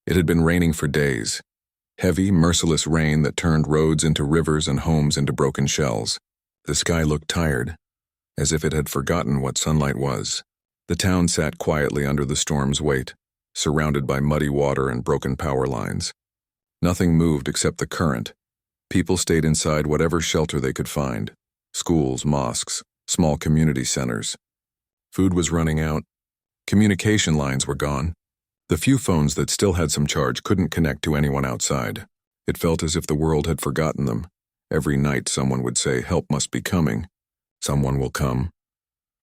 It had been raining for days. Heavy, merciless rain that turned roads into rivers and homes into broken shells. The sky looked tired, as if it had forgotten what sunlight was. The town sat quietly under the storm's weight, surrounded by muddy water and broken power lines. Nothing moved except the current. People stayed inside whatever shelter they could find. Schools, mosques, small community centers. Food was running out. Communication lines were gone. The few phones that still had some charge couldn't connect to anyone outside. It felt as if the world had forgotten them. Every night someone would say, "Help must be coming. Someone will come."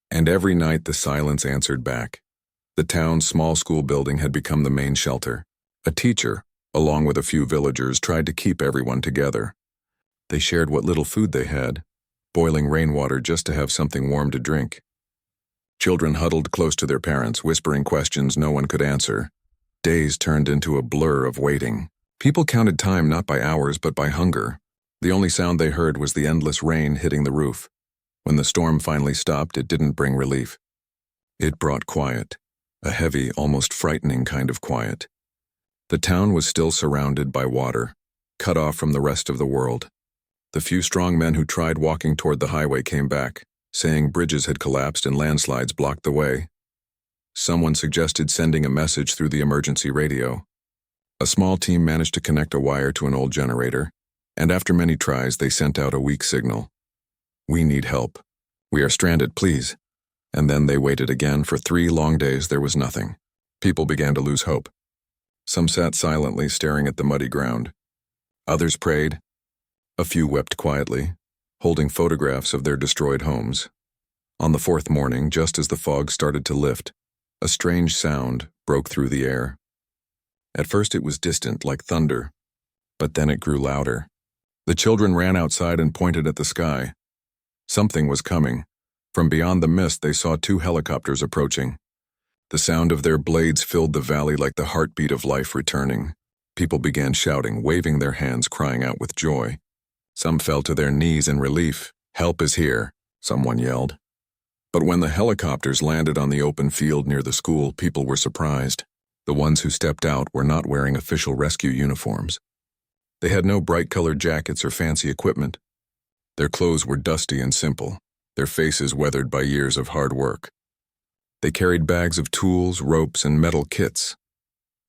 And every night the silence answered back. The town's small school building had become the main shelter. A teacher, along with a few villagers, tried to keep everyone together. They shared what little food they had, boiling rainwater just to have something warm to drink. Children huddled close to their parents, whispering questions no one could answer. Days turned into a blur of waiting. People counted time not by hours but by hunger. The only sound they heard was the endless rain hitting the roof. When the storm finally stopped, it didn't bring relief. It brought quiet, a heavy, almost frightening kind of quiet. The town was still surrounded by water, cut off from the rest of the world. The few strong men who tried walking toward the highway came back, saying bridges had collapsed and landslides blocked the way. Someone suggested sending a message through the emergency radio. A small team managed to connect a wire to an old generator, and after many tries, they sent out a weak signal. "We need help. We are stranded, please." And then they waited again. For 3 long days there was nothing. People began to lose hope. Some sat silently staring at the muddy ground. Others prayed. A few wept quietly, holding photographs of their destroyed homes. On the 4th morning, just as the fog started to lift, a strange sound broke through the air. At first it was distant, like thunder, but then it grew louder. The children ran outside and pointed at the sky. Something was coming. From beyond the mist they saw 2 helicopters approaching. The sound of their blades filled the valley like the heartbeat of life returning. People began shouting, waving their hands, crying out with joy. Some fell to their knees in relief. "Help is here," someone yelled. But when the helicopters landed on the open field near the school, people were surprised. The ones who stepped out were not wearing official rescue uniforms. They had no bright-colored jackets or fancy equipment. Their clothes were dusty and simple, their faces weathered by years of hard work. They carried bags of tools, ropes, and metal kits.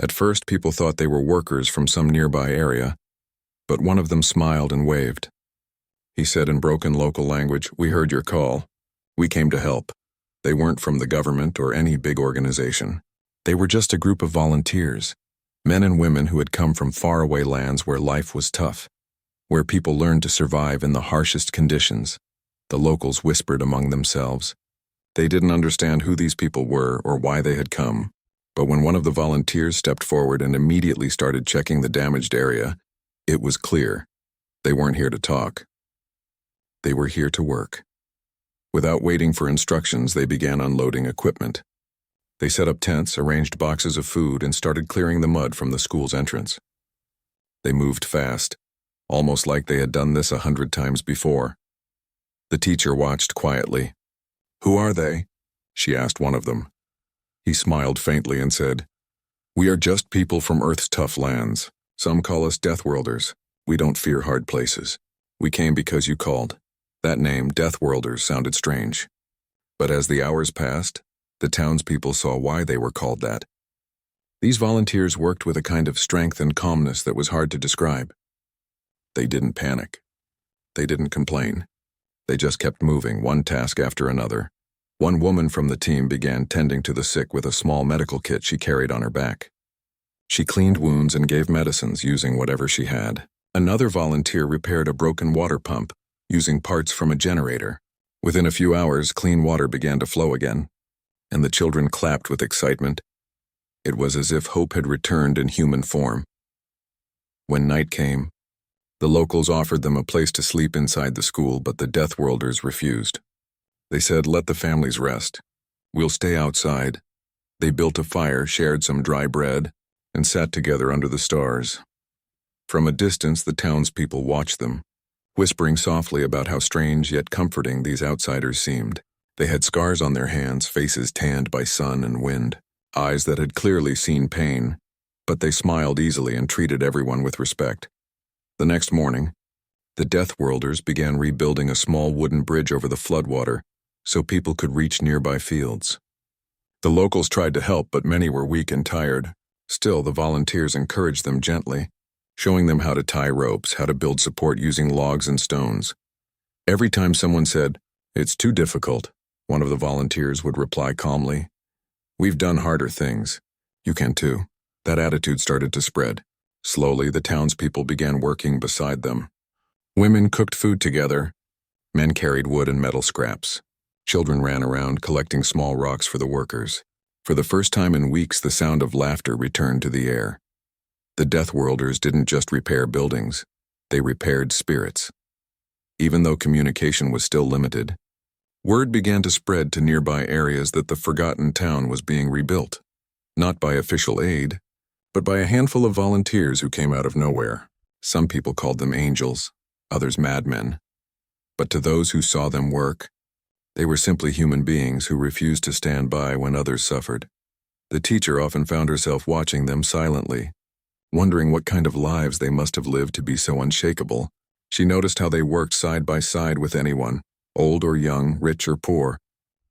At first, people thought they were workers from some nearby area, but one of them smiled and waved. He said in broken local language, "We heard your call. We came to help." They weren't from the government or any big organization. They were just a group of volunteers, men and women who had come from faraway lands where life was tough, where people learned to survive in the harshest conditions. The locals whispered among themselves. They didn't understand who these people were or why they had come, but when one of the volunteers stepped forward and immediately started checking the damaged area, it was clear. They weren't here to talk. They were here to work. Without waiting for instructions, they began unloading equipment. They set up tents, arranged boxes of food, and started clearing the mud from the school's entrance. They moved fast, almost like they had done this 100 times before. The teacher watched quietly. "Who are they?" she asked one of them. He smiled faintly and said, "We are just people from Earth's tough lands. Some call us Deathworlders. We don't fear hard places. We came because you called." That name, Deathworlders, sounded strange. But as the hours passed, the townspeople saw why they were called that. These volunteers worked with a kind of strength and calmness that was hard to describe. They didn't panic. They didn't complain. They just kept moving, one task after another. One woman from the team began tending to the sick with a small medical kit she carried on her back. She cleaned wounds and gave medicines using whatever she had. Another volunteer repaired a broken water pump, using parts from a generator. Within a few hours, clean water began to flow again, and the children clapped with excitement. It was as if hope had returned in human form. When night came, the locals offered them a place to sleep inside the school, but the Deathworlders refused. They said, "Let the families rest. We'll stay outside." They built a fire, shared some dry bread, and sat together under the stars. From a distance, the townspeople watched them, whispering softly about how strange yet comforting these outsiders seemed. They had scars on their hands, faces tanned by sun and wind, eyes that had clearly seen pain. but they smiled easily and treated everyone with respect. The next morning, the Deathworlders began rebuilding a small wooden bridge over the floodwater so people could reach nearby fields. The locals tried to help, but many were weak and tired. Still, the volunteers encouraged them gently, showing them how to tie ropes, how to build support using logs and stones. Every time someone said, "It's too difficult," one of the volunteers would reply calmly, "We've done harder things. You can too." That attitude started to spread. Slowly, the townspeople began working beside them. Women cooked food together. Men carried wood and metal scraps. Children ran around collecting small rocks for the workers. For the first time in weeks, the sound of laughter returned to the air. The Deathworlders didn't just repair buildings, they repaired spirits. Even though communication was still limited, word began to spread to nearby areas that the forgotten town was being rebuilt, not by official aid, but by a handful of volunteers who came out of nowhere. Some people called them angels, others madmen. But to those who saw them work, they were simply human beings who refused to stand by when others suffered. The teacher often found herself watching them silently, wondering what kind of lives they must have lived to be so unshakable. She noticed how they worked side by side with anyone, old or young, rich or poor.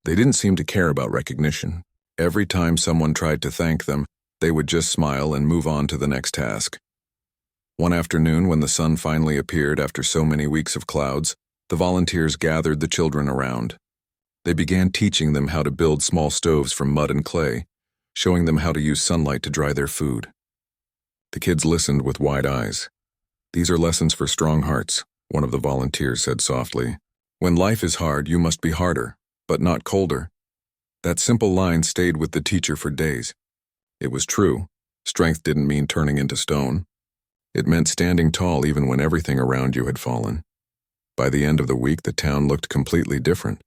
They didn't seem to care about recognition. Every time someone tried to thank them, they would just smile and move on to the next task. One afternoon, when the sun finally appeared after so many weeks of clouds, the volunteers gathered the children around. They began teaching them how to build small stoves from mud and clay, showing them how to use sunlight to dry their food. The kids listened with wide eyes. "These are lessons for strong hearts," one of the volunteers said softly. "When life is hard, you must be harder, but not colder." That simple line stayed with the teacher for days. It was true. Strength didn't mean turning into stone. It meant standing tall even when everything around you had fallen. By the end of the week, the town looked completely different.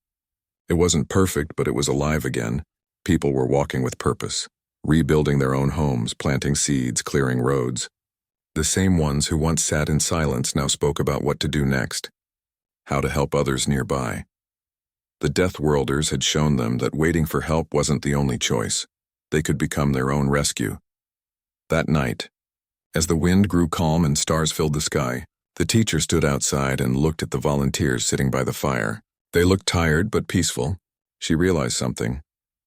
It wasn't perfect, but it was alive again. People were walking with purpose, rebuilding their own homes, planting seeds, clearing roads. The same ones who once sat in silence now spoke about what to do next, how to help others nearby. The Deathworlders had shown them that waiting for help wasn't the only choice. They could become their own rescue. That night, as the wind grew calm and stars filled the sky, the teacher stood outside and looked at the volunteers sitting by the fire. They looked tired but peaceful. She realized something.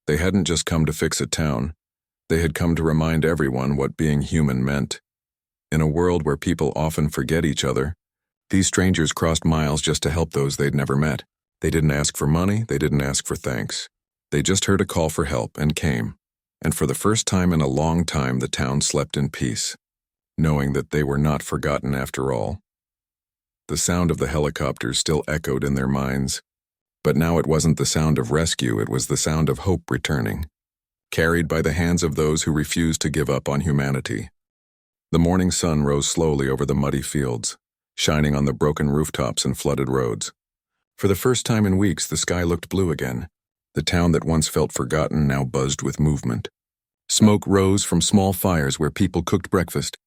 They hadn't just come to fix a town. They had come to remind everyone what being human meant. In a world where people often forget each other, these strangers crossed miles just to help those they'd never met. They didn't ask for money, they didn't ask for thanks. They just heard a call for help and came. And for the first time in a long time, the town slept in peace, knowing that they were not forgotten after all. The sound of the helicopters still echoed in their minds, but now it wasn't the sound of rescue, it was the sound of hope returning, carried by the hands of those who refused to give up on humanity. The morning sun rose slowly over the muddy fields, shining on the broken rooftops and flooded roads. For the first time in weeks, the sky looked blue again. The town that once felt forgotten now buzzed with movement. Smoke rose from small fires where people cooked breakfast,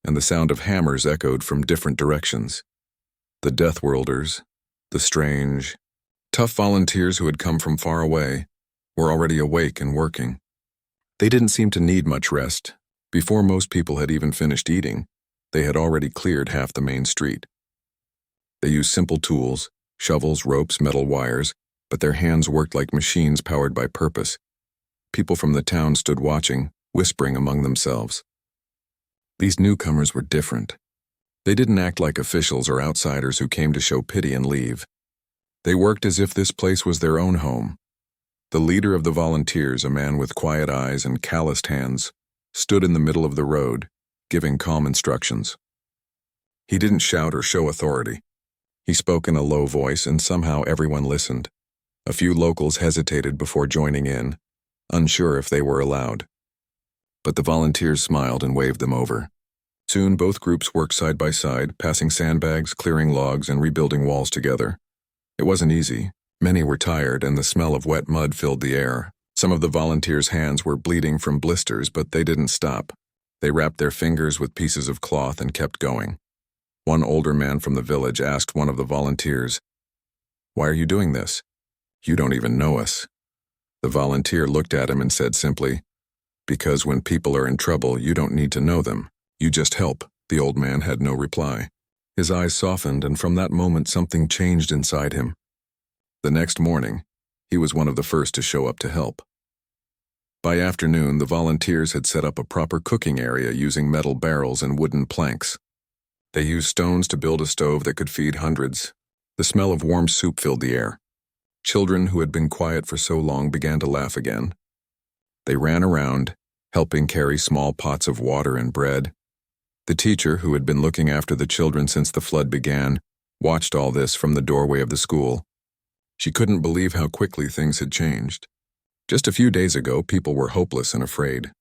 and the sound of hammers echoed from different directions. The Deathworlders, the strange, tough volunteers who had come from far away, were already awake and working. They didn't seem to need much rest. Before most people had even finished eating, they had already cleared half the main street. They used simple tools, shovels, ropes, metal wires, but their hands worked like machines powered by purpose. People from the town stood watching, whispering among themselves. These newcomers were different. They didn't act like officials or outsiders who came to show pity and leave. They worked as if this place was their own home. The leader of the volunteers, a man with quiet eyes and calloused hands, stood in the middle of the road, giving calm instructions. He didn't shout or show authority. He spoke in a low voice, and somehow everyone listened. A few locals hesitated before joining in, unsure if they were allowed. But the volunteers smiled and waved them over. Soon both groups worked side by side, passing sandbags, clearing logs, and rebuilding walls together. It wasn't easy. Many were tired, and the smell of wet mud filled the air. Some of the volunteers' hands were bleeding from blisters, but they didn't stop. They wrapped their fingers with pieces of cloth and kept going. One older man from the village asked one of the volunteers, "Why are you doing this? You don't even know us." The volunteer looked at him and said simply, Because when people are in trouble, you don't need to know them. You just help." The old man had no reply. His eyes softened, and from that moment something changed inside him. The next morning, he was one of the first to show up to help. By afternoon, the volunteers had set up a proper cooking area using metal barrels and wooden planks. They used stones to build a stove that could feed hundreds. The smell of warm soup filled the air. Children who had been quiet for so long began to laugh again. They ran around, helping carry small pots of water and bread. The teacher, who had been looking after the children since the flood began, watched all this from the doorway of the school. She couldn't believe how quickly things had changed. Just a few days ago, people were hopeless and afraid.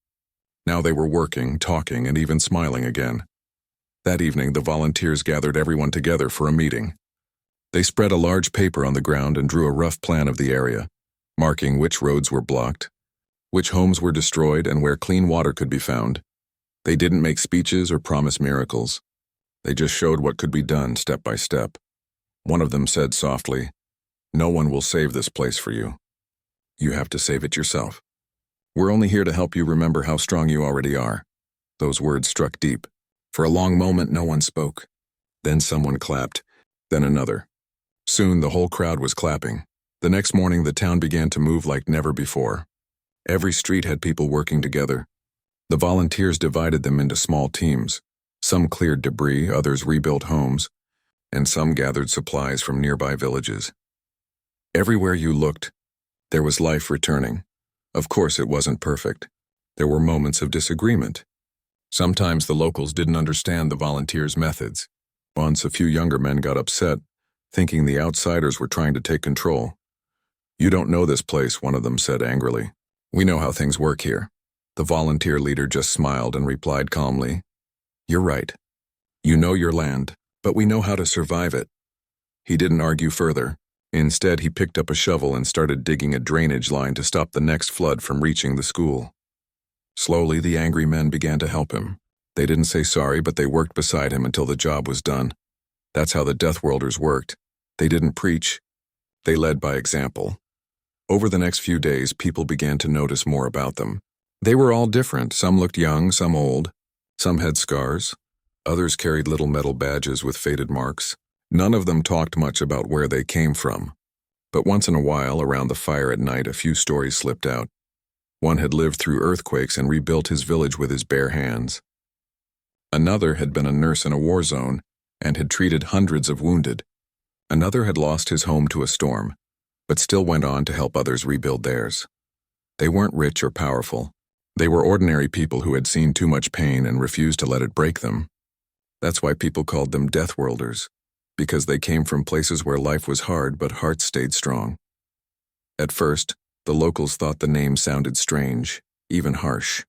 Now they were working, talking, and even smiling again. That evening, the volunteers gathered everyone together for a meeting. They spread a large paper on the ground and drew a rough plan of the area, marking which roads were blocked, which homes were destroyed, and where clean water could be found. They didn't make speeches or promise miracles. They just showed what could be done step by step. One of them said softly, "No one will save this place for you. You have to save it yourself. We're only here to help you remember how strong you already are." Those words struck deep. For a long moment, no one spoke. Then someone clapped, then another. Soon, the whole crowd was clapping. The next morning, the town began to move like never before. Every street had people working together. The volunteers divided them into small teams. Some cleared debris, others rebuilt homes, and some gathered supplies from nearby villages. Everywhere you looked, there was life returning. Of course, it wasn't perfect. There were moments of disagreement. Sometimes the locals didn't understand the volunteers' methods. Once, a few younger men got upset, thinking the outsiders were trying to take control. "You don't know this place," one of them said angrily. "We know how things work here." The volunteer leader just smiled and replied calmly, "You're right. You know your land, but we know how to survive it." He didn't argue further. Instead, he picked up a shovel and started digging a drainage line to stop the next flood from reaching the school. Slowly, the angry men began to help him. They didn't say sorry, but they worked beside him until the job was done. That's how the Deathworlders worked. They didn't preach. They led by example. Over the next few days, people began to notice more about them. They were all different. Some looked young, some old. Some had scars. Others carried little metal badges with faded marks. None of them talked much about where they came from. But once in a while, around the fire at night, a few stories slipped out. One had lived through earthquakes and rebuilt his village with his bare hands. Another had been a nurse in a war zone and had treated hundreds of wounded. Another had lost his home to a storm, but still went on to help others rebuild theirs. They weren't rich or powerful. They were ordinary people who had seen too much pain and refused to let it break them. That's why people called them Deathworlders, because they came from places where life was hard but hearts stayed strong. At first, the locals thought the name sounded strange, even harsh.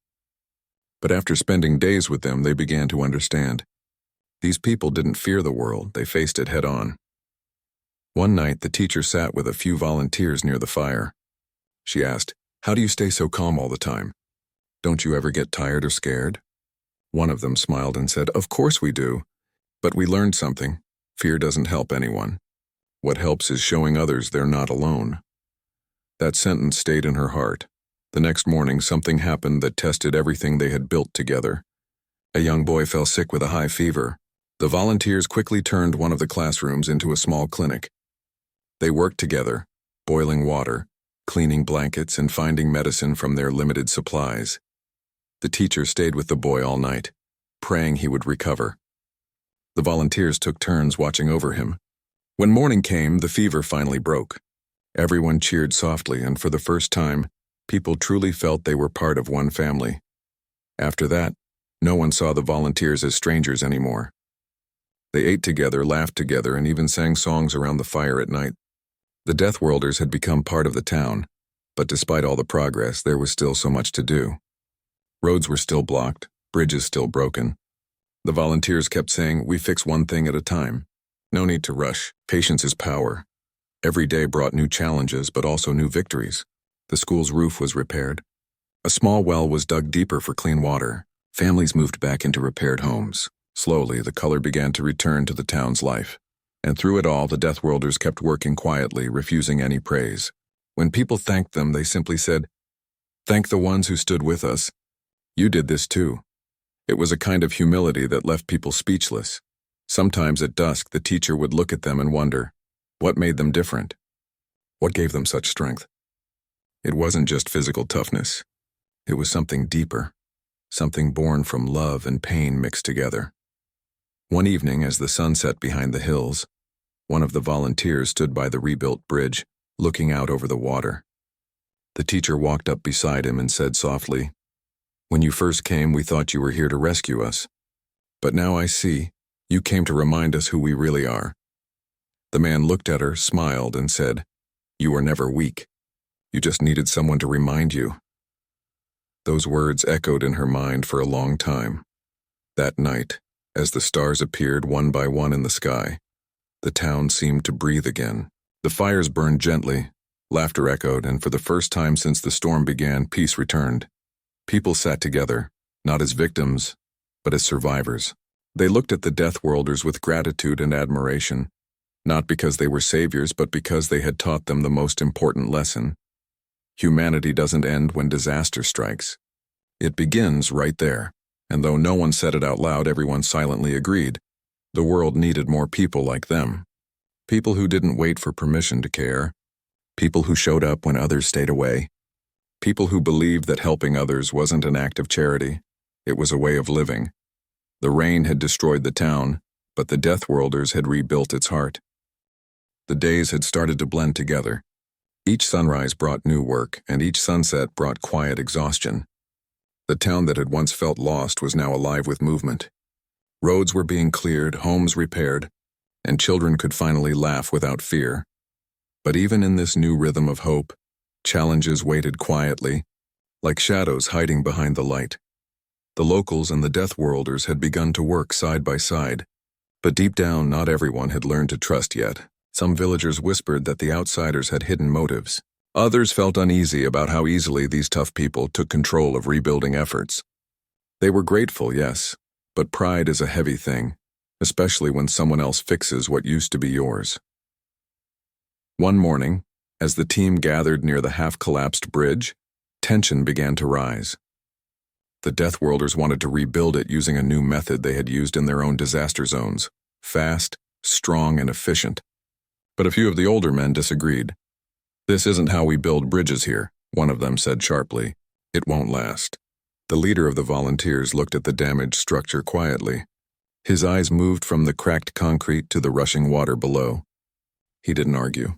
But after spending days with them, they began to understand. These people didn't fear the world, they faced it head on. One night, the teacher sat with a few volunteers near the fire. She asked, "How do you stay so calm all the time? Don't you ever get tired or scared?" One of them smiled and said, "Of course we do. But we learned something. Fear doesn't help anyone. What helps is showing others they're not alone." That sentence stayed in her heart. The next morning, something happened that tested everything they had built together. A young boy fell sick with a high fever. The volunteers quickly turned one of the classrooms into a small clinic. They worked together, boiling water, cleaning blankets, and finding medicine from their limited supplies. The teacher stayed with the boy all night, praying he would recover. The volunteers took turns watching over him. When morning came, the fever finally broke. Everyone cheered softly, and for the first time, people truly felt they were part of one family. After that, no one saw the volunteers as strangers anymore. They ate together, laughed together, and even sang songs around the fire at night. The Deathworlders had become part of the town, but despite all the progress, there was still so much to do. Roads were still blocked, bridges still broken. The volunteers kept saying, "We fix one thing at a time. No need to rush. Patience is power." Every day brought new challenges, but also new victories. The school's roof was repaired. A small well was dug deeper for clean water. Families moved back into repaired homes. Slowly, the color began to return to the town's life. And through it all, the Deathworlders kept working quietly, refusing any praise. When people thanked them, they simply said, "Thank the ones who stood with us. You did this too. It was a kind of humility that left people speechless. Sometimes at dusk, the teacher would look at them and wonder, what made them different? What gave them such strength? It wasn't just physical toughness. It was something deeper, something born from love and pain mixed together. One evening, as the sun set behind the hills, one of the volunteers stood by the rebuilt bridge, looking out over the water. The teacher walked up beside him and said softly, "When you first came, we thought you were here to rescue us. But now I see, you came to remind us who we really are." The man looked at her, smiled, and said, "You were never weak. You just needed someone to remind you." Those words echoed in her mind for a long time. That night, as the stars appeared one by one in the sky, the town seemed to breathe again. The fires burned gently, laughter echoed, and for the first time since the storm began, peace returned. People sat together, not as victims, but as survivors. They looked at the Deathworlders with gratitude and admiration, not because they were saviors, but because they had taught them the most important lesson. Humanity doesn't end when disaster strikes. It begins right there, and though no one said it out loud, everyone silently agreed. The world needed more people like them. People who didn't wait for permission to care. People who showed up when others stayed away. People who believed that helping others wasn't an act of charity. It was a way of living. The rain had destroyed the town, but the Deathworlders had rebuilt its heart. The days had started to blend together. Each sunrise brought new work, and each sunset brought quiet exhaustion. The town that had once felt lost was now alive with movement. Roads were being cleared, homes repaired, and children could finally laugh without fear. But even in this new rhythm of hope, challenges waited quietly, like shadows hiding behind the light. The locals and the Deathworlders had begun to work side by side, but deep down, not everyone had learned to trust yet. Some villagers whispered that the outsiders had hidden motives. Others felt uneasy about how easily these tough people took control of rebuilding efforts. They were grateful, yes, but pride is a heavy thing, especially when someone else fixes what used to be yours. One morning, as the team gathered near the half-collapsed bridge, tension began to rise. The Deathworlders wanted to rebuild it using a new method they had used in their own disaster zones: fast, strong, and efficient. But a few of the older men disagreed. "This isn't how we build bridges here," one of them said sharply. "It won't last." The leader of the volunteers looked at the damaged structure quietly. His eyes moved from the cracked concrete to the rushing water below. He didn't argue.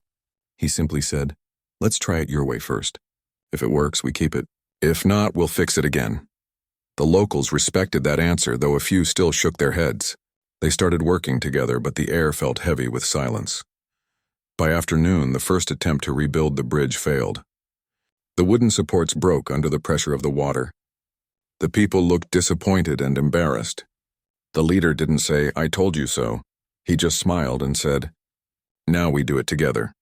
He simply said, "Let's try it your way first. If it works, we keep it. If not, we'll fix it again." The locals respected that answer, though a few still shook their heads. They started working together, but the air felt heavy with silence. By afternoon, the first attempt to rebuild the bridge failed. The wooden supports broke under the pressure of the water. The people looked disappointed and embarrassed. The leader didn't say, "I told you so." He just smiled and said, "Now we do it together."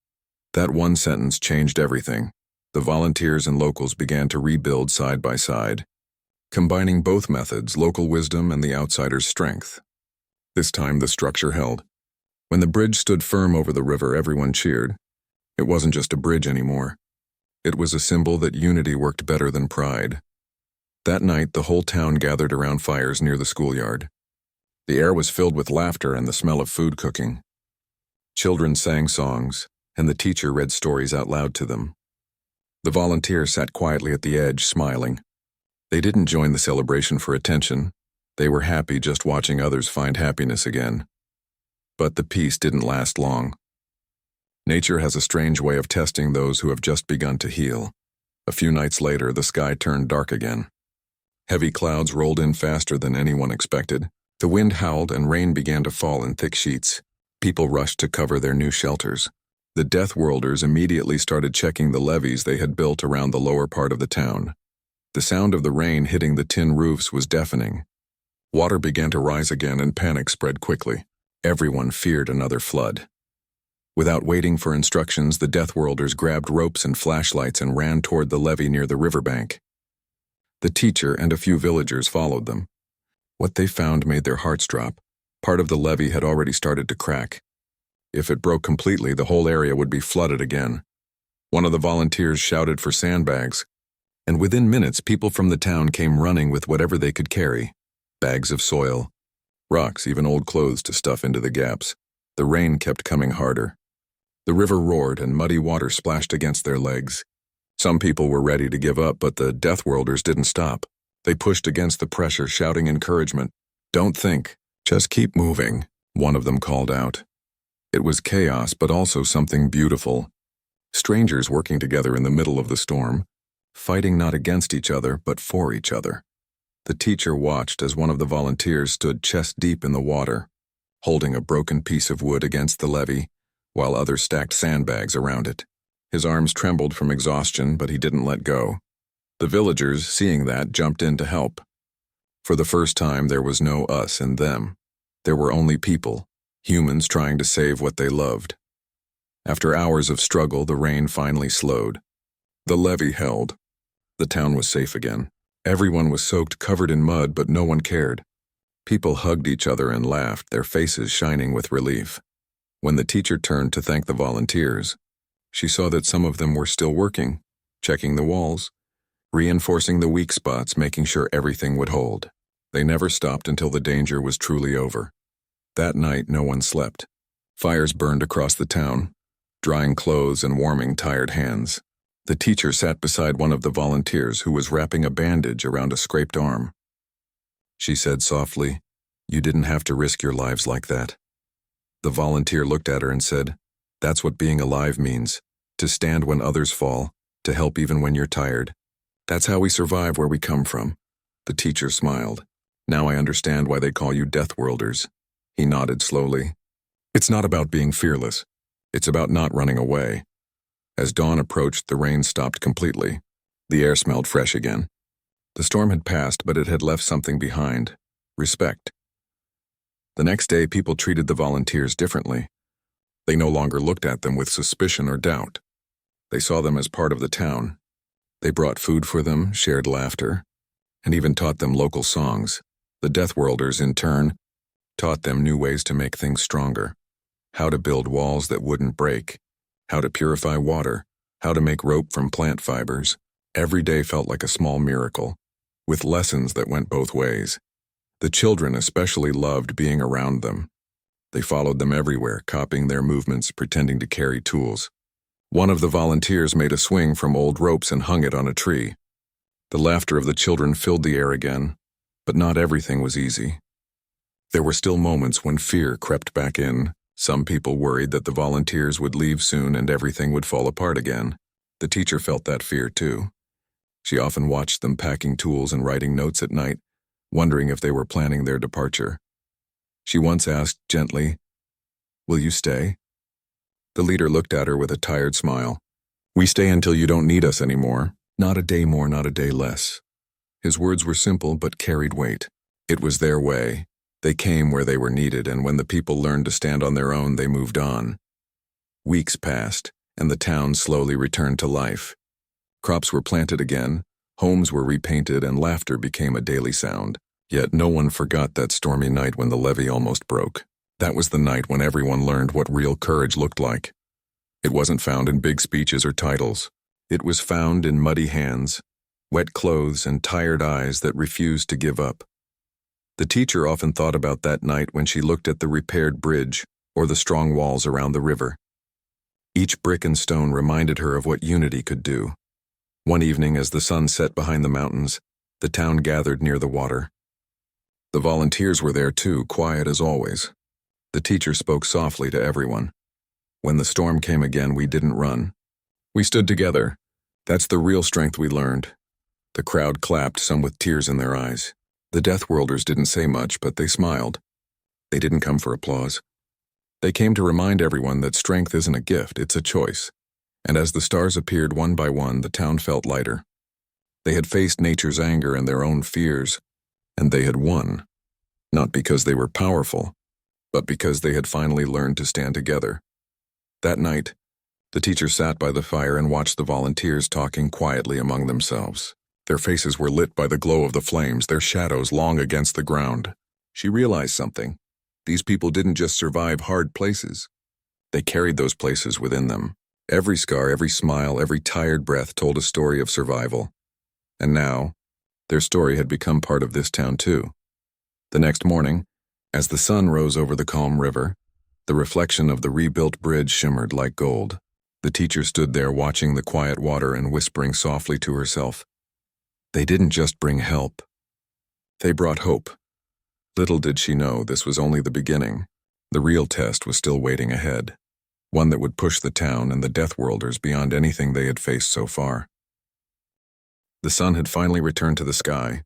That one sentence changed everything. The volunteers and locals began to rebuild side by side, combining both methods, local wisdom and the outsider's strength. This time the structure held. When the bridge stood firm over the river, everyone cheered. It wasn't just a bridge anymore. It was a symbol that unity worked better than pride. That night, the whole town gathered around fires near the schoolyard. The air was filled with laughter and the smell of food cooking. Children sang songs, and the teacher read stories out loud to them. The volunteers sat quietly at the edge, smiling. They didn't join the celebration for attention. They were happy just watching others find happiness again. But the peace didn't last long. Nature has a strange way of testing those who have just begun to heal. A few nights later, the sky turned dark again. Heavy clouds rolled in faster than anyone expected. The wind howled and rain began to fall in thick sheets. People rushed to cover their new shelters. The Deathworlders immediately started checking the levees they had built around the lower part of the town. The sound of the rain hitting the tin roofs was deafening. Water began to rise again and panic spread quickly. Everyone feared another flood. Without waiting for instructions, the Deathworlders grabbed ropes and flashlights and ran toward the levee near the riverbank. The teacher and a few villagers followed them. What they found made their hearts drop. Part of the levee had already started to crack. If it broke completely, the whole area would be flooded again. One of the volunteers shouted for sandbags, and within minutes people from the town came running with whatever they could carry. Bags of soil, rocks, even old clothes to stuff into the gaps. The rain kept coming harder. The river roared and muddy water splashed against their legs. Some people were ready to give up, but the Deathworlders didn't stop. They pushed against the pressure, shouting encouragement. "Don't think, just keep moving," one of them called out. It was chaos, but also something beautiful. Strangers working together in the middle of the storm, fighting not against each other, but for each other. The teacher watched as one of the volunteers stood chest-deep in the water, holding a broken piece of wood against the levee, while others stacked sandbags around it. His arms trembled from exhaustion, but he didn't let go. The villagers, seeing that, jumped in to help. For the first time, there was no us and them. There were only people, humans trying to save what they loved. After hours of struggle, the rain finally slowed. The levee held. The town was safe again. Everyone was soaked, covered in mud, but no one cared. People hugged each other and laughed, their faces shining with relief. When the teacher turned to thank the volunteers, she saw that some of them were still working, checking the walls, reinforcing the weak spots, making sure everything would hold. They never stopped until the danger was truly over. That night, no one slept. Fires burned across the town, drying clothes and warming tired hands. The teacher sat beside one of the volunteers who was wrapping a bandage around a scraped arm. She said softly, "You didn't have to risk your lives like that." The volunteer looked at her and said, "That's what being alive means, to stand when others fall, to help even when you're tired. That's how we survive where we come from." The teacher smiled. "Now I understand why they call you Deathworlders." He nodded slowly. "It's not about being fearless. It's about not running away." As dawn approached, the rain stopped completely. The air smelled fresh again. The storm had passed, but it had left something behind: respect. The next day, people treated the volunteers differently. They no longer looked at them with suspicion or doubt. They saw them as part of the town. They brought food for them, shared laughter, and even taught them local songs. The Deathworlders, in turn, taught them new ways to make things stronger. How to build walls that wouldn't break. How to purify water. How to make rope from plant fibers. Every day felt like a small miracle, with lessons that went both ways. The children especially loved being around them. They followed them everywhere, copying their movements, pretending to carry tools. One of the volunteers made a swing from old ropes and hung it on a tree. The laughter of the children filled the air again, but not everything was easy. There were still moments when fear crept back in. Some people worried that the volunteers would leave soon and everything would fall apart again. The teacher felt that fear too. She often watched them packing tools and writing notes at night, wondering if they were planning their departure. She once asked gently, "Will you stay?" The leader looked at her with a tired smile. "We stay until you don't need us anymore. Not a day more, not a day less." His words were simple but carried weight. It was their way. They came where they were needed, and when the people learned to stand on their own, they moved on. Weeks passed, and the town slowly returned to life. Crops were planted again, homes were repainted, and laughter became a daily sound. Yet no one forgot that stormy night when the levee almost broke. That was the night when everyone learned what real courage looked like. It wasn't found in big speeches or titles. It was found in muddy hands, wet clothes, and tired eyes that refused to give up. The teacher often thought about that night when she looked at the repaired bridge or the strong walls around the river. Each brick and stone reminded her of what unity could do. One evening, as the sun set behind the mountains, the town gathered near the water. The volunteers were there too, quiet as always. The teacher spoke softly to everyone. "When the storm came again, we didn't run. We stood together. That's the real strength we learned." The crowd clapped, some with tears in their eyes. The Deathworlders didn't say much, but they smiled. They didn't come for applause. They came to remind everyone that strength isn't a gift, it's a choice. And as the stars appeared one by one, the town felt lighter. They had faced nature's anger and their own fears, and they had won. Not because they were powerful, but because they had finally learned to stand together. That night, the teacher sat by the fire and watched the volunteers talking quietly among themselves. Their faces were lit by the glow of the flames, their shadows long against the ground. She realized something. These people didn't just survive hard places. They carried those places within them. Every scar, every smile, every tired breath told a story of survival. And now, their story had become part of this town too. The next morning, as the sun rose over the calm river, the reflection of the rebuilt bridge shimmered like gold. The teacher stood there watching the quiet water and whispering softly to herself. They didn't just bring help. They brought hope. Little did she know this was only the beginning. The real test was still waiting ahead, one that would push the town and the Deathworlders beyond anything they had faced so far. The sun had finally returned to the sky.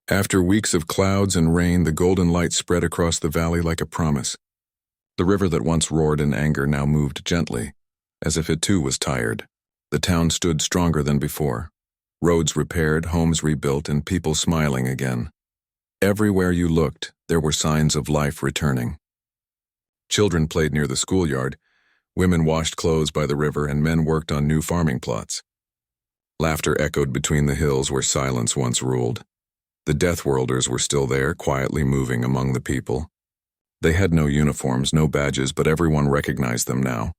After weeks of clouds and rain, the golden light spread across the valley like a promise. The river that once roared in anger now moved gently, as if it too was tired. The town stood stronger than before. Roads repaired, homes rebuilt, and people smiling again. Everywhere you looked, there were signs of life returning. Children played near the schoolyard, women washed clothes by the river, and men worked on new farming plots. Laughter echoed between the hills where silence once ruled. The Deathworlders were still there, quietly moving among the people. They had no uniforms, no badges, but everyone recognized them now.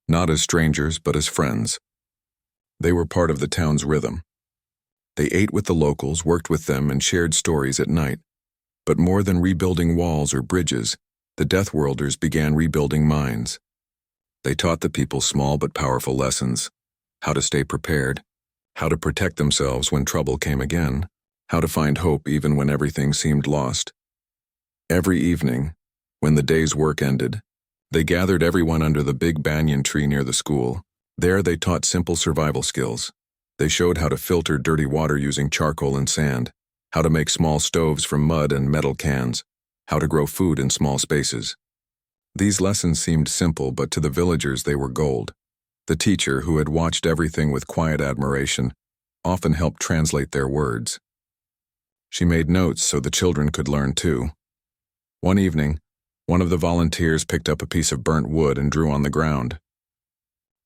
Not as strangers, but as friends. They were part of the town's rhythm. They ate with the locals, worked with them, and shared stories at night. But more than rebuilding walls or bridges, the Deathworlders began rebuilding minds. They taught the people small but powerful lessons: how to stay prepared, how to protect themselves when trouble came again, how to find hope even when everything seemed lost. Every evening, when the day's work ended, they gathered everyone under the big banyan tree near the school. There they taught simple survival skills. They showed how to filter dirty water using charcoal and sand, how to make small stoves from mud and metal cans, how to grow food in small spaces. These lessons seemed simple, but to the villagers they were gold. The teacher, who had watched everything with quiet admiration, often helped translate their words. She made notes so the children could learn too. One evening, one of the volunteers picked up a piece of burnt wood and drew on the ground.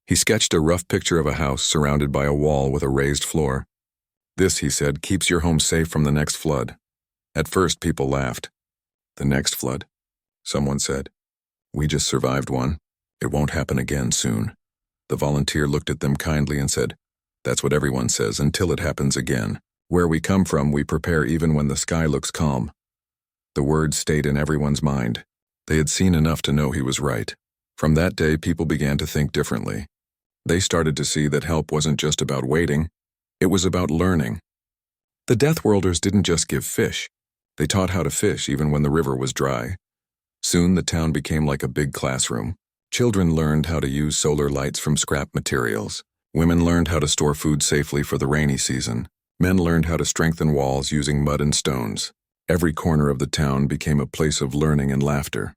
He sketched a rough picture of a house surrounded by a wall with a raised floor. This, he said, keeps your home safe from the next flood. At first, people laughed. The next flood, someone said. We just survived one. It won't happen again soon. The volunteer looked at them kindly and said, That's what everyone says until it happens again. Where we come from, we prepare even when the sky looks calm. The words stayed in everyone's mind. They had seen enough to know he was right. From that day, people began to think differently. They started to see that help wasn't just about waiting, it was about learning. The Deathworlders didn't just give fish. They taught how to fish even when the river was dry. Soon the town became like a big classroom. Children learned how to use solar lights from scrap materials. Women learned how to store food safely for the rainy season. Men learned how to strengthen walls using mud and stones. Every corner of the town became a place of learning and laughter.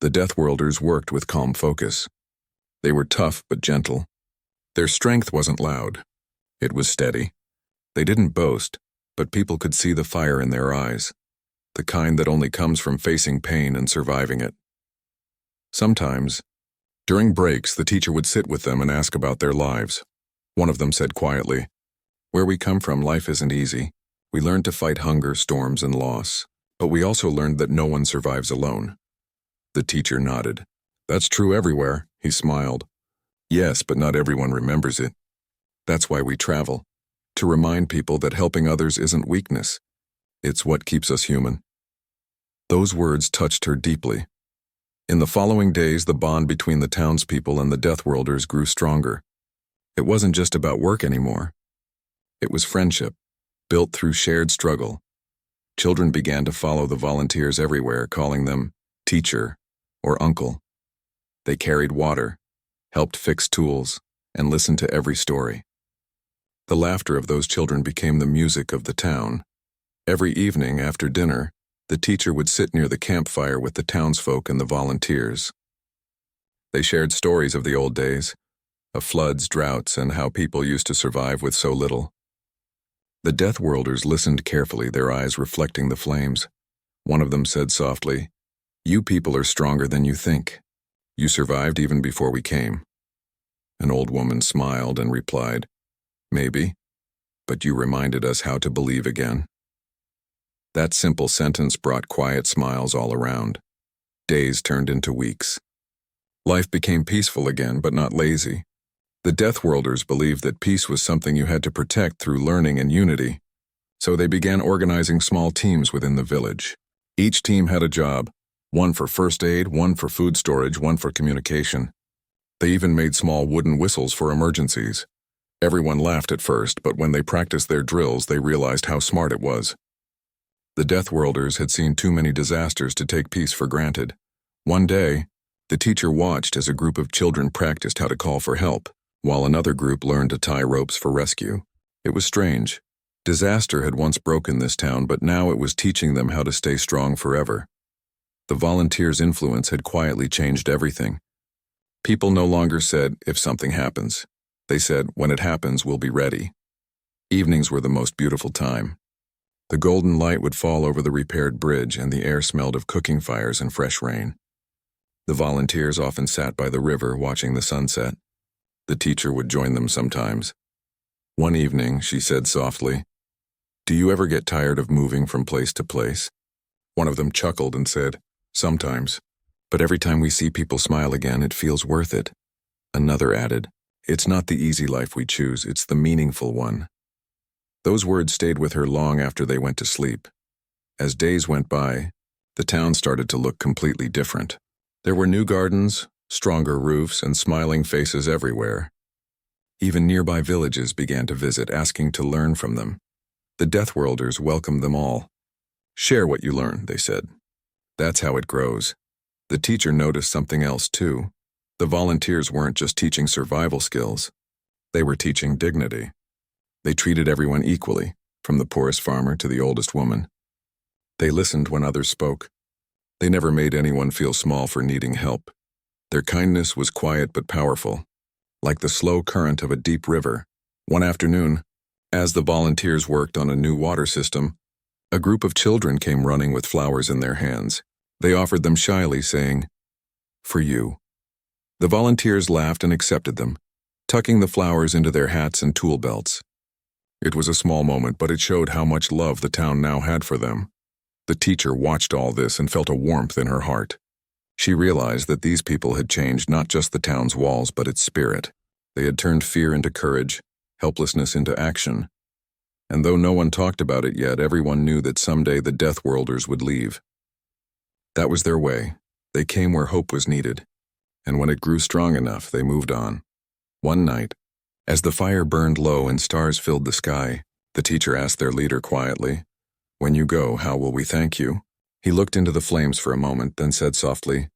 The Deathworlders worked with calm focus. They were tough but gentle. Their strength wasn't loud. It was steady. They didn't boast, but people could see the fire in their eyes, the kind that only comes from facing pain and surviving it. Sometimes, during breaks, the teacher would sit with them and ask about their lives. One of them said quietly, Where we come from, life isn't easy. We learned to fight hunger, storms, and loss, but we also learned that no one survives alone. The teacher nodded. That's true everywhere, he smiled. Yes, but not everyone remembers it. That's why we travel, to remind people that helping others isn't weakness. It's what keeps us human. Those words touched her deeply. In the following days, the bond between the townspeople and the Deathworlders grew stronger. It wasn't just about work anymore. It was friendship, built through shared struggle. Children began to follow the volunteers everywhere, calling them teacher or uncle. They carried water, helped fix tools, and listened to every story. The laughter of those children became the music of the town. Every evening after dinner, the teacher would sit near the campfire with the townsfolk and the volunteers. They shared stories of the old days, of floods, droughts, and how people used to survive with so little. The Deathworlders listened carefully, their eyes reflecting the flames. One of them said softly, You people are stronger than you think. You survived even before we came. An old woman smiled and replied, Maybe, but you reminded us how to believe again. That simple sentence brought quiet smiles all around. Days turned into weeks. Life became peaceful again, but not lazy. The Deathworlders believed that peace was something you had to protect through learning and unity, so they began organizing small teams within the village. Each team had a job, one for first aid, one for food storage, one for communication. They even made small wooden whistles for emergencies. Everyone laughed at first, but when they practiced their drills, they realized how smart it was. The Deathworlders had seen too many disasters to take peace for granted. One day, the teacher watched as a group of children practiced how to call for help, while another group learned to tie ropes for rescue. It was strange. Disaster had once broken this town, but now it was teaching them how to stay strong forever. The volunteers' influence had quietly changed everything. People no longer said, "If something happens." They said, "When it happens, we'll be ready." Evenings were the most beautiful time. The golden light would fall over the repaired bridge, and the air smelled of cooking fires and fresh rain. The volunteers often sat by the river watching the sunset. The teacher would join them sometimes. One evening, she said softly, "Do you ever get tired of moving from place to place?" One of them chuckled and said, "Sometimes. But every time we see people smile again, it feels worth it." Another added, "It's not the easy life we choose, it's the meaningful one." Those words stayed with her long after they went to sleep. As days went by, the town started to look completely different. There were new gardens, stronger roofs, and smiling faces everywhere. Even nearby villages began to visit, asking to learn from them. The Deathworlders welcomed them all. "Share what you learn," they said. "That's how it grows." The teacher noticed something else too. The volunteers weren't just teaching survival skills. They were teaching dignity. They treated everyone equally, from the poorest farmer to the oldest woman. They listened when others spoke. They never made anyone feel small for needing help. Their kindness was quiet but powerful, like the slow current of a deep river. One afternoon, as the volunteers worked on a new water system, a group of children came running with flowers in their hands. They offered them shyly, saying, "For you." The volunteers laughed and accepted them, tucking the flowers into their hats and tool belts. It was a small moment, but it showed how much love the town now had for them. The teacher watched all this and felt a warmth in her heart. She realized that these people had changed not just the town's walls, but its spirit. They had turned fear into courage, helplessness into action. And though no one talked about it yet, everyone knew that someday the Deathworlders would leave. That was their way. They came where hope was needed. And when it grew strong enough, they moved on. One night, as the fire burned low and stars filled the sky, the teacher asked their leader quietly, "When you go, how will we thank you?" He looked into the flames for a moment, then said softly,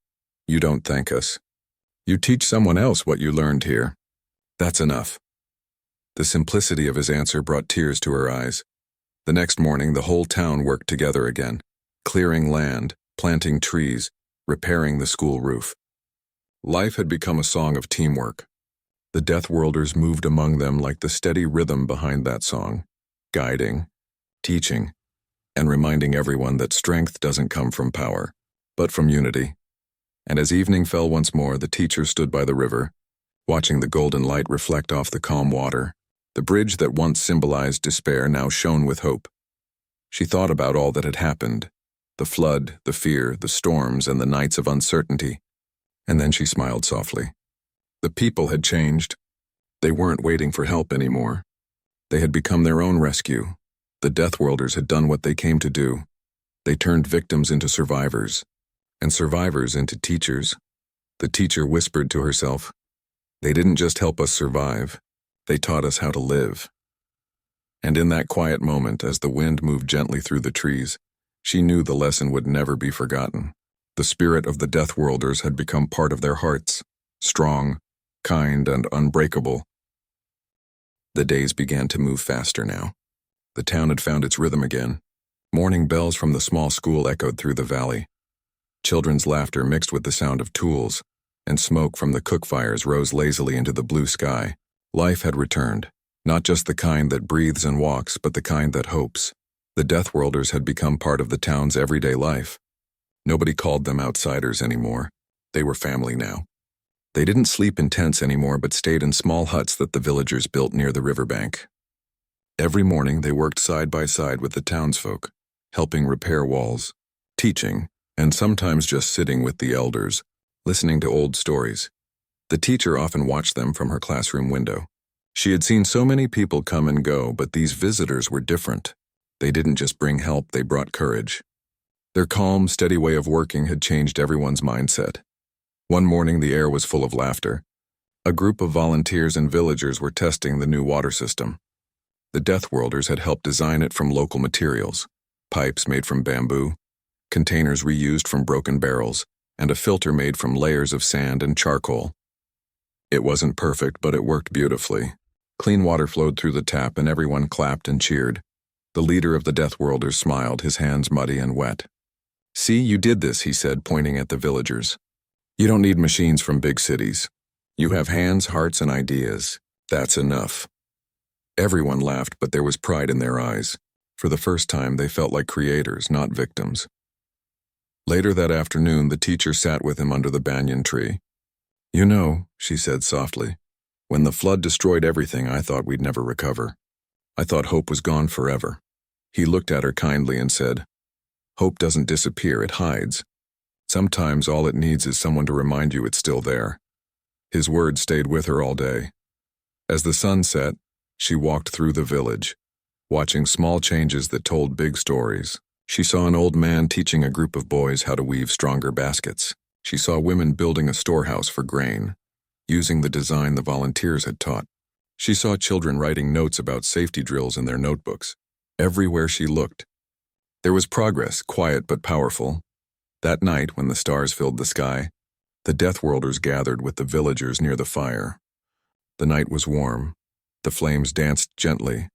"You don't thank us. You teach someone else what you learned here. That's enough." The simplicity of his answer brought tears to her eyes. The next morning, the whole town worked together again, clearing land, planting trees, repairing the school roof. Life had become a song of teamwork. The Deathworlders moved among them like the steady rhythm behind that song, guiding, teaching, and reminding everyone that strength doesn't come from power, but from unity. And as evening fell once more, the teacher stood by the river, watching the golden light reflect off the calm water. The bridge that once symbolized despair now shone with hope. She thought about all that had happened, the flood, the fear, the storms, and the nights of uncertainty. And then she smiled softly. The people had changed. They weren't waiting for help anymore. They had become their own rescue. The Deathworlders had done what they came to do. They turned victims into survivors, and survivors into teachers. The teacher whispered to herself, "They didn't just help us survive, they taught us how to live." And in that quiet moment, as the wind moved gently through the trees, she knew the lesson would never be forgotten. The spirit of the Deathworlders had become part of their hearts, strong, kind, and unbreakable. The days began to move faster now. The town had found its rhythm again. Morning bells from the small school echoed through the valley. Children's laughter mixed with the sound of tools, and smoke from the cook fires rose lazily into the blue sky. Life had returned, not just the kind that breathes and walks, but the kind that hopes. The Deathworlders had become part of the town's everyday life. Nobody called them outsiders anymore. They were family now. They didn't sleep in tents anymore, but stayed in small huts that the villagers built near the riverbank. Every morning they worked side by side with the townsfolk, helping repair walls, teaching, and sometimes just sitting with the elders, listening to old stories. The teacher often watched them from her classroom window. She had seen so many people come and go, but these visitors were different. They didn't just bring help, they brought courage. Their calm, steady way of working had changed everyone's mindset. One morning, the air was full of laughter. A group of volunteers and villagers were testing the new water system. The Deathworlders had helped design it from local materials: pipes made from bamboo, containers reused from broken barrels, and a filter made from layers of sand and charcoal. It wasn't perfect, but it worked beautifully. Clean water flowed through the tap, and everyone clapped and cheered. The leader of the Deathworlders smiled, his hands muddy and wet. "See, you did this," he said, pointing at the villagers. "You don't need machines from big cities. You have hands, hearts, and ideas. That's enough." Everyone laughed, but there was pride in their eyes. For the first time, they felt like creators, not victims. Later that afternoon, the teacher sat with him under the banyan tree. "You know," she said softly, "when the flood destroyed everything, I thought we'd never recover. I thought hope was gone forever." He looked at her kindly and said, "Hope doesn't disappear, it hides. Sometimes all it needs is someone to remind you it's still there." His words stayed with her all day. As the sun set, she walked through the village, watching small changes that told big stories. She saw an old man teaching a group of boys how to weave stronger baskets. She saw women building a storehouse for grain, using the design the volunteers had taught. She saw children writing notes about safety drills in their notebooks. Everywhere she looked, there was progress, quiet but powerful. That night, when the stars filled the sky, the Deathworlders gathered with the villagers near the fire. The night was warm, the flames danced gently,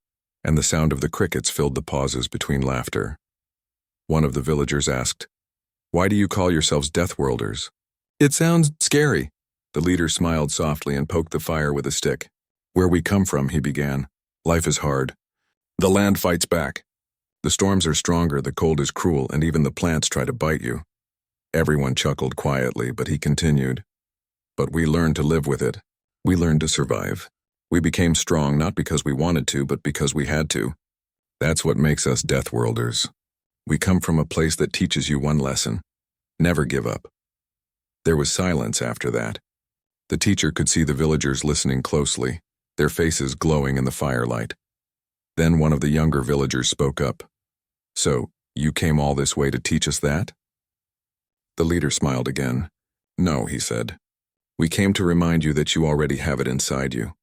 and the sound of the crickets filled the pauses between laughter. One of the villagers asked, "Why do you call yourselves Deathworlders?" "It sounds scary." The leader smiled softly and poked the fire with a stick. "Where we come from," he began, "life is hard. The land fights back. The storms are stronger, the cold is cruel, and even the plants try to bite you." Everyone chuckled quietly, but he continued, "But we learned to live with it. We learned to survive. We became strong not because we wanted to, but because we had to. That's what makes us Deathworlders. We come from a place that teaches you one lesson: never give up." There was silence after that. The teacher could see the villagers listening closely, their faces glowing in the firelight. Then one of the younger villagers spoke up. "So, you came all this way to teach us that?" The leader smiled again. "No," he said. "We came to remind you that you already have it inside you."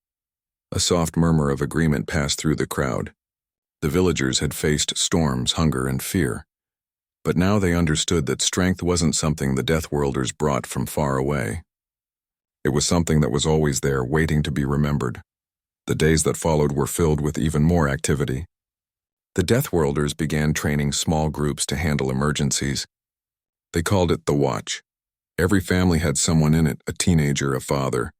A soft murmur of agreement passed through the crowd. The villagers had faced storms, hunger, and fear. But now they understood that strength wasn't something the Deathworlders brought from far away. It was something that was always there, waiting to be remembered. The days that followed were filled with even more activity. The Deathworlders began training small groups to handle emergencies. They called it the Watch. Every family had someone in it, a teenager, a father,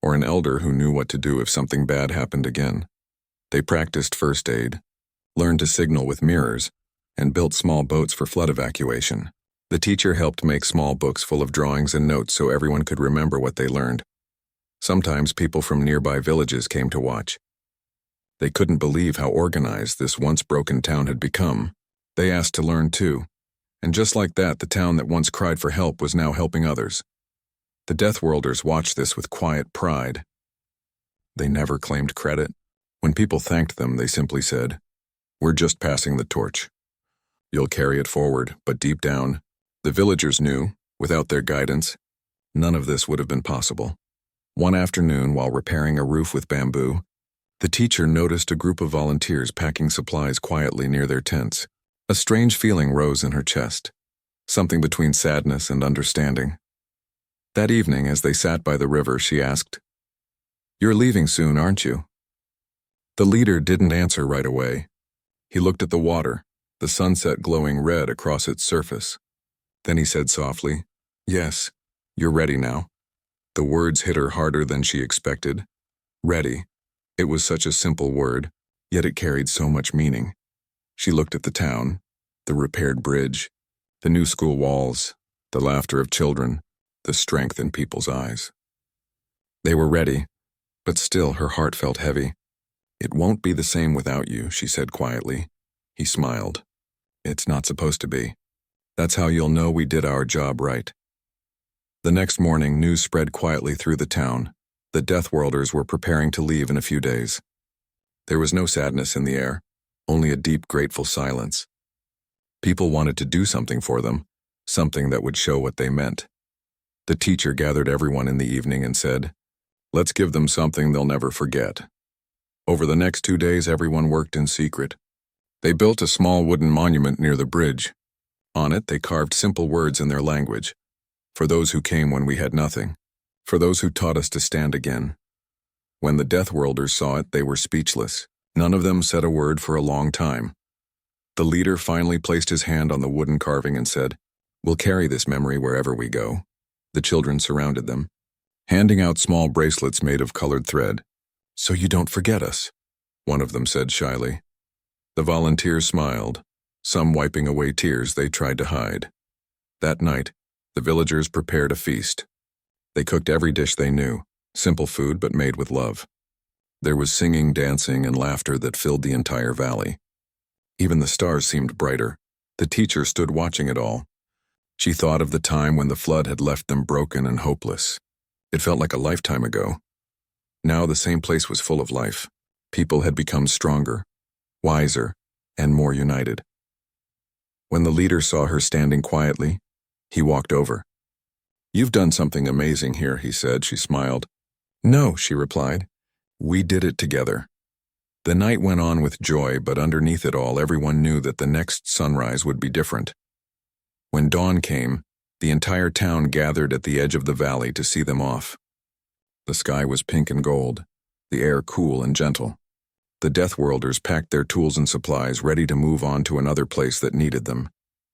or an elder who knew what to do if something bad happened again. They practiced first aid, learned to signal with mirrors, and built small boats for flood evacuation. The teacher helped make small books full of drawings and notes so everyone could remember what they learned. Sometimes people from nearby villages came to watch. They couldn't believe how organized this once broken town had become. They asked to learn too. And just like that, the town that once cried for help was now helping others. The Deathworlders watched this with quiet pride. They never claimed credit. When people thanked them, they simply said, "We're just passing the torch. You'll carry it forward," but deep down, the villagers knew, without their guidance, none of this would have been possible. One afternoon, while repairing a roof with bamboo, the teacher noticed a group of volunteers packing supplies quietly near their tents. A strange feeling rose in her chest, something between sadness and understanding. That evening, as they sat by the river, she asked, "You're leaving soon, aren't you?" The leader didn't answer right away. He looked at the water, the sunset glowing red across its surface. Then he said softly, "Yes, you're ready now." The words hit her harder than she expected. Ready. It was such a simple word, yet it carried so much meaning. She looked at the town, the repaired bridge, the new school walls, the laughter of children, the strength in people's eyes. They were ready, but still her heart felt heavy. "It won't be the same without you," she said quietly. He smiled. "It's not supposed to be. That's how you'll know we did our job right." The next morning, news spread quietly through the town. The Deathworlders were preparing to leave in a few days. There was no sadness in the air, only a deep, grateful silence. People wanted to do something for them, something that would show what they meant. The teacher gathered everyone in the evening and said, "Let's give them something they'll never forget." Over the next 2 days, everyone worked in secret. They built a small wooden monument near the bridge. On it, they carved simple words in their language. For those who came when we had nothing. For those who taught us to stand again. When the Deathworlders saw it, they were speechless. None of them said a word for a long time. The leader finally placed his hand on the wooden carving and said, "We'll carry this memory wherever we go." The children surrounded them, handing out small bracelets made of colored thread. "So you don't forget us," one of them said shyly. The volunteers smiled, some wiping away tears they tried to hide. That night, the villagers prepared a feast. They cooked every dish they knew, simple food but made with love. There was singing, dancing, and laughter that filled the entire valley. Even the stars seemed brighter. The teacher stood watching it all. She thought of the time when the flood had left them broken and hopeless. It felt like a lifetime ago. Now the same place was full of life. People had become stronger, wiser, and more united. When the leader saw her standing quietly, he walked over. "You've done something amazing here," he said. She smiled. "No," she replied. "We did it together." The night went on with joy, but underneath it all, everyone knew that the next sunrise would be different. When dawn came, the entire town gathered at the edge of the valley to see them off. The sky was pink and gold, the air cool and gentle. The Deathworlders packed their tools and supplies, ready to move on to another place that needed them.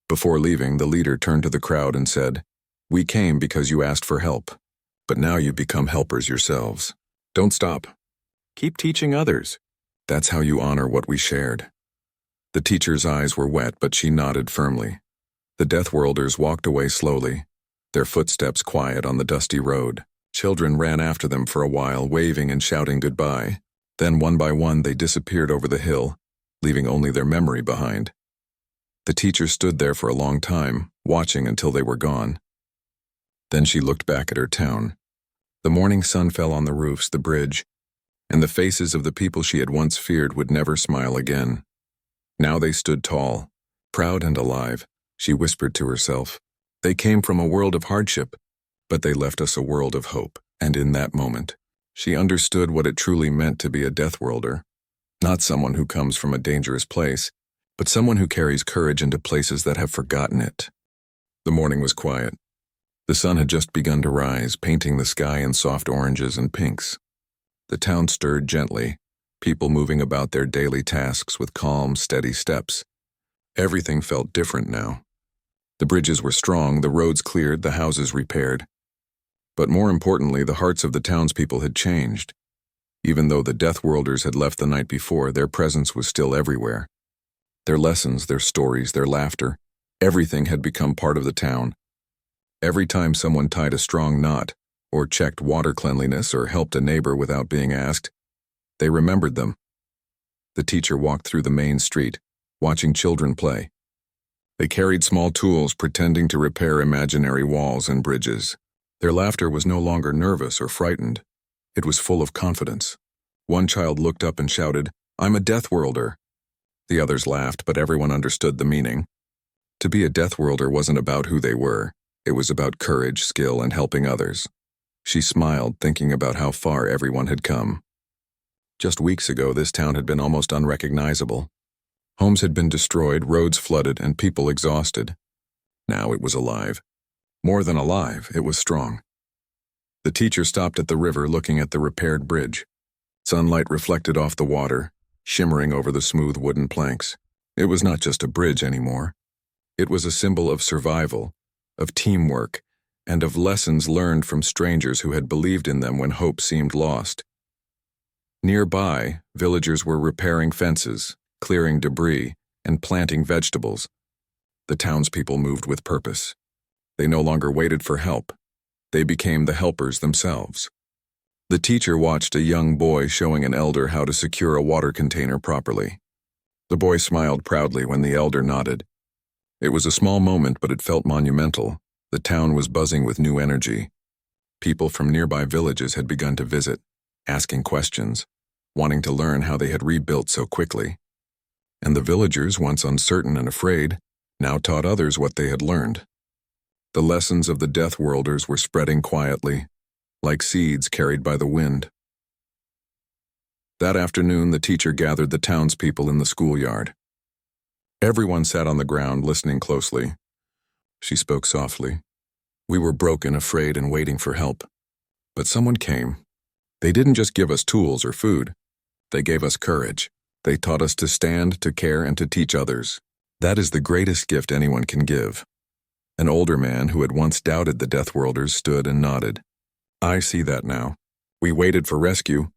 Before leaving, the leader turned to the crowd and said, "We came because you asked for help, but now you've become helpers yourselves. Don't stop. Keep teaching others. That's how you honor what we shared." The teacher's eyes were wet, but she nodded firmly. The Deathworlders walked away slowly, their footsteps quiet on the dusty road. Children ran after them for a while, waving and shouting goodbye. Then one by one they disappeared over the hill, leaving only their memory behind. The teacher stood there for a long time, watching until they were gone. Then she looked back at her town. The morning sun fell on the roofs, the bridge, and the faces of the people she had once feared would never smile again. Now they stood tall, proud and alive. She whispered to herself, "They came from a world of hardship, but they left us a world of hope." And in that moment, she understood what it truly meant to be a Deathworlder. Not someone who comes from a dangerous place, but someone who carries courage into places that have forgotten it. The morning was quiet. The sun had just begun to rise, painting the sky in soft oranges and pinks. The town stirred gently, people moving about their daily tasks with calm, steady steps. Everything felt different now. The bridges were strong, the roads cleared, the houses repaired. But more importantly, the hearts of the townspeople had changed. Even though the Deathworlders had left the night before, their presence was still everywhere. Their lessons, their stories, their laughter, everything had become part of the town. Every time someone tied a strong knot, or checked water cleanliness, or helped a neighbor without being asked, they remembered them. The teacher walked through the main street, watching children play. They carried small tools, pretending to repair imaginary walls and bridges. Their laughter was no longer nervous or frightened. It was full of confidence. One child looked up and shouted, "I'm a Deathworlder." The others laughed, but everyone understood the meaning. To be a Deathworlder wasn't about who they were. It was about courage, skill, and helping others. She smiled, thinking about how far everyone had come. Just weeks ago, this town had been almost unrecognizable. Homes had been destroyed, roads flooded, and people exhausted. Now it was alive. More than alive, it was strong. The teacher stopped at the river, looking at the repaired bridge. Sunlight reflected off the water, shimmering over the smooth wooden planks. It was not just a bridge anymore. It was a symbol of survival, of teamwork, and of lessons learned from strangers who had believed in them when hope seemed lost. Nearby, villagers were repairing fences, clearing debris, and planting vegetables. The townspeople moved with purpose. They no longer waited for help. They became the helpers themselves. The teacher watched a young boy showing an elder how to secure a water container properly. The boy smiled proudly when the elder nodded. It was a small moment, but it felt monumental, The town was buzzing with new energy. People from nearby villages had begun to visit, asking questions, wanting to learn how they had rebuilt so quickly. And the villagers, once uncertain and afraid, now taught others what they had learned. The lessons of the Deathworlders were spreading quietly, like seeds carried by the wind. That afternoon, the teacher gathered the townspeople in the schoolyard. Everyone sat on the ground, listening closely. She spoke softly. We were broken, afraid, and waiting for help. But someone came. They didn't just give us tools or food. They gave us courage. They taught us to stand, to care, and to teach others. That is the greatest gift anyone can give. An older man who had once doubted the Deathworlders stood and nodded. I see that now. We waited for rescue,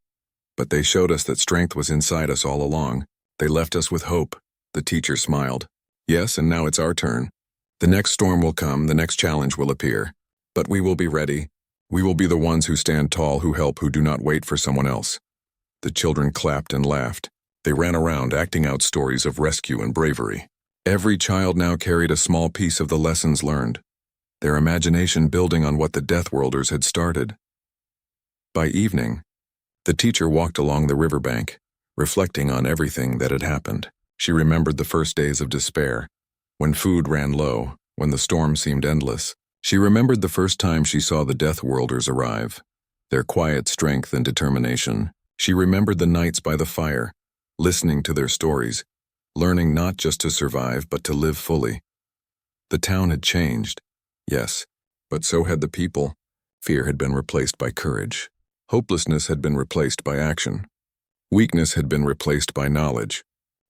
but they showed us that strength was inside us all along. They left us with hope. The teacher smiled. Yes, and now it's our turn. The next storm will come, the next challenge will appear. But we will be ready. We will be the ones who stand tall, who help, who do not wait for someone else. The children clapped and laughed. They ran around, acting out stories of rescue and bravery. Every child now carried a small piece of the lessons learned, their imagination building on what the Deathworlders had started. By evening, the teacher walked along the riverbank, reflecting on everything that had happened. She remembered the first days of despair, when food ran low, when the storm seemed endless. She remembered the first time she saw the Deathworlders arrive, their quiet strength and determination. She remembered the nights by the fire, listening to their stories, learning not just to survive but to live fully. The town had changed, yes, but so had the people. Fear had been replaced by courage. Hopelessness had been replaced by action. Weakness had been replaced by knowledge.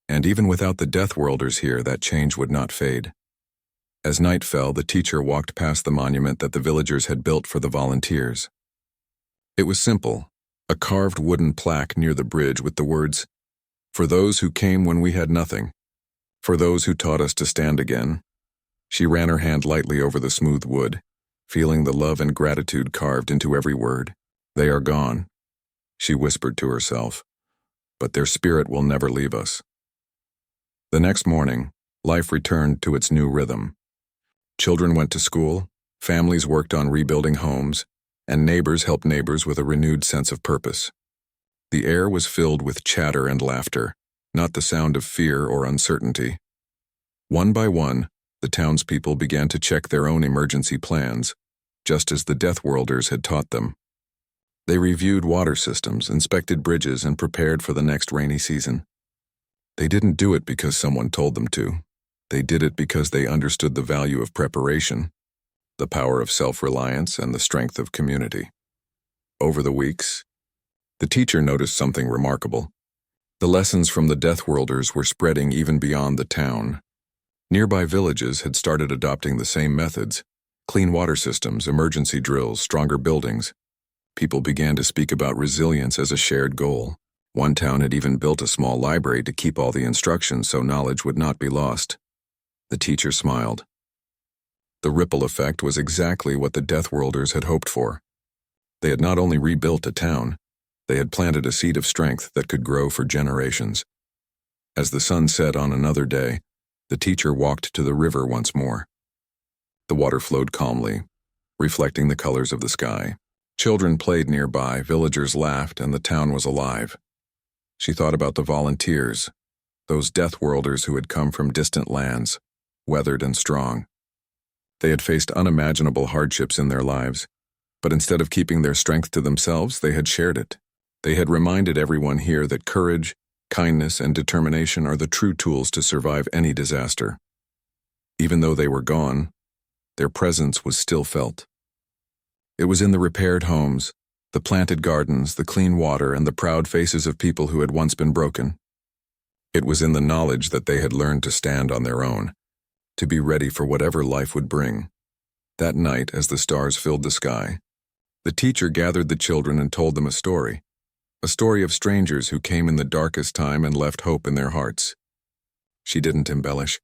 And even without the Deathworlders here, that change would not fade. As night fell, the teacher walked past the monument that the villagers had built for the volunteers. It was simple, a carved wooden plaque near the bridge with the words, "For those who came when we had nothing, for those who taught us to stand again." She ran her hand lightly over the smooth wood, feeling the love and gratitude carved into every word. They are gone, she whispered to herself, but their spirit will never leave us. The next morning, life returned to its new rhythm. Children went to school, families worked on rebuilding homes, and neighbors helped neighbors with a renewed sense of purpose. The air was filled with chatter and laughter, not the sound of fear or uncertainty. One by one, the townspeople began to check their own emergency plans, just as the Deathworlders had taught them. They reviewed water systems, inspected bridges, and prepared for the next rainy season. They didn't do it because someone told them to. They did it because they understood the value of preparation, the power of self-reliance, and the strength of community. Over the weeks, the teacher noticed something remarkable. The lessons from the Deathworlders were spreading even beyond the town. Nearby villages had started adopting the same methods: clean water systems, emergency drills, stronger buildings. People began to speak about resilience as a shared goal. One town had even built a small library to keep all the instructions so knowledge would not be lost. The teacher smiled. The ripple effect was exactly what the Deathworlders had hoped for. They had not only rebuilt a town, they had planted a seed of strength that could grow for generations. As the sun set on another day, the teacher walked to the river once more. The water flowed calmly, reflecting the colors of the sky. Children played nearby, villagers laughed, and the town was alive. She thought about the volunteers, those Deathworlders who had come from distant lands, weathered and strong. They had faced unimaginable hardships in their lives, but instead of keeping their strength to themselves, they had shared it. They had reminded everyone here that courage, kindness, and determination are the true tools to survive any disaster. Even though they were gone, their presence was still felt. It was in the repaired homes, the planted gardens, the clean water, and the proud faces of people who had once been broken. It was in the knowledge that they had learned to stand on their own, to be ready for whatever life would bring. That night, as the stars filled the sky, the teacher gathered the children and told them a story of strangers who came in the darkest time and left hope in their hearts. She didn't embellish.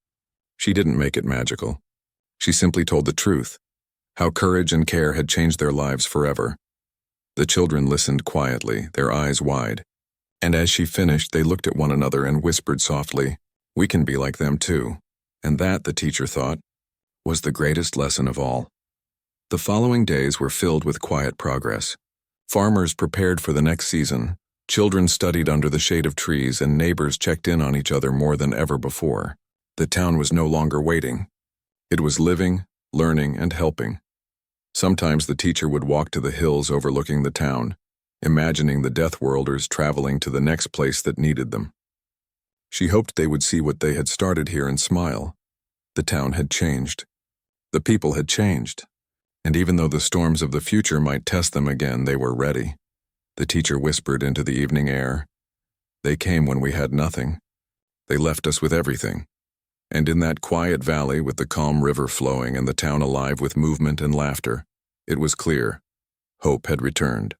She didn't make it magical. She simply told the truth, how courage and care had changed their lives forever. The children listened quietly, their eyes wide, and as she finished, they looked at one another and whispered softly, "We can be like them too." And that, the teacher thought, was the greatest lesson of all. The following days were filled with quiet progress. Farmers prepared for the next season, children studied under the shade of trees, and neighbors checked in on each other more than ever before. The town was no longer waiting. It was living, learning, and helping. Sometimes the teacher would walk to the hills overlooking the town, imagining the Deathworlders traveling to the next place that needed them. She hoped they would see what they had started here and smile. The town had changed. The people had changed. And even though the storms of the future might test them again, they were ready. The teacher whispered into the evening air. They came when we had nothing. They left us with everything. And in that quiet valley with the calm river flowing and the town alive with movement and laughter, it was clear. Hope had returned.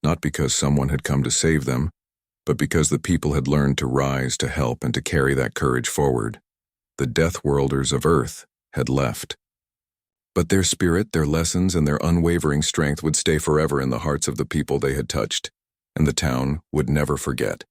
Not because someone had come to save them, but because the people had learned to rise, to help, and to carry that courage forward. The Deathworlders of Earth had left. But their spirit, their lessons, and their unwavering strength would stay forever in the hearts of the people they had touched, and the town would never forget.